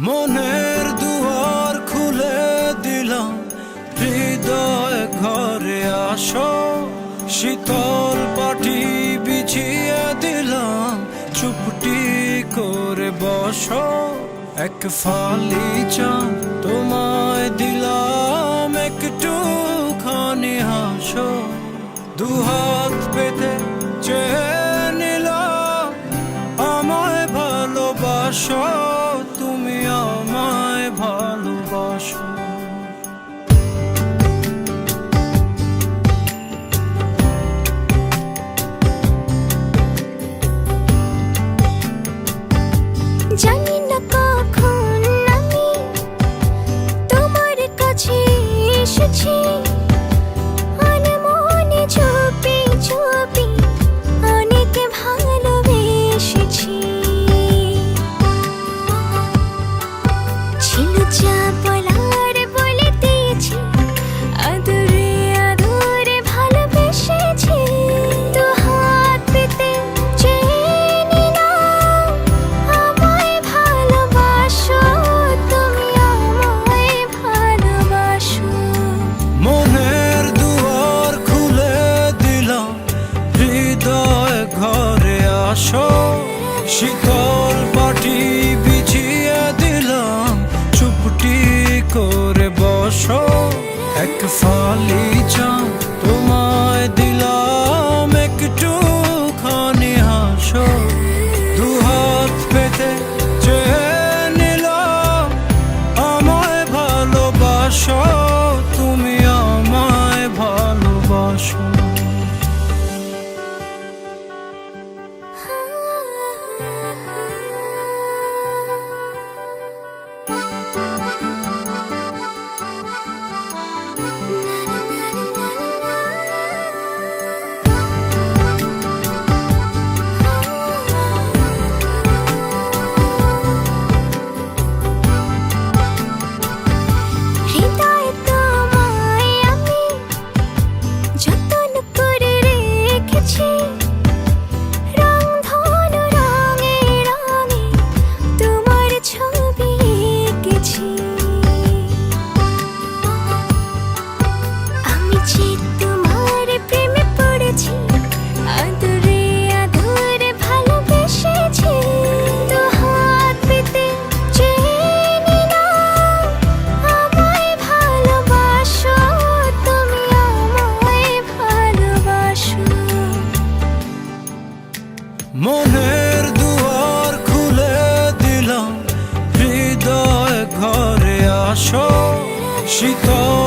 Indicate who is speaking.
Speaker 1: মনের দুয়ার খুলে দিলাম, হৃদয় ঘরে আসো। শীতল পাটি বিছিয়ে দিলাম, চুপটি করে বসো। এক ফালি চাঁদ তোমায় দিলাম, একটুখানি হাসো। দুহাত পেতে চেয়ে নিলাম, আমায় ভালোবাসো, তুমি আমায় ভালোবাসো।
Speaker 2: জানি না কখন আমি তোমার কাছে এসেছি, মনে চুপি চুপি অনেক ভালোবেসেছি। ছিল যা বলার বলে দিয়েছি, আদরে আদরে ভালোবেসেছি। দু হাত পেতে চেয়ে নিলাম, আমায় ভালোবাসো, তুমি আমায় ভালোবাসো।
Speaker 1: মনের দুয়ার খুলে দিলাম, হৃদয় ঘরে আসো। শীতল পাটি বিছিয়ে দিলাম, চুপটি করে বসো। এক ফালি চাঁদ তোমায় দিলাম, একটুখানি হাসো। দুহাত পেতে চেয়ে নিলাম, আমায় ভালোবাসো, তুমি আমায় ভালোবাসো।
Speaker 2: হৃদয় তোমায় আমি যতন করে রেখেছি, রং ধনু রঙে রঙে তোমার ছবি এঁকেছি। আমি যে তোমার প্রেমে পড়েছি, আদরে আদরে ভালোবেসেছি। দু হাত পেতে চেয়ে নিলাম, আমায় ভালোবাসো, তুমি আমায় ভালোবাসো।
Speaker 1: মনের দুয়ার খুলে দিলাম, হৃদয় ঘরে আসো। শীতল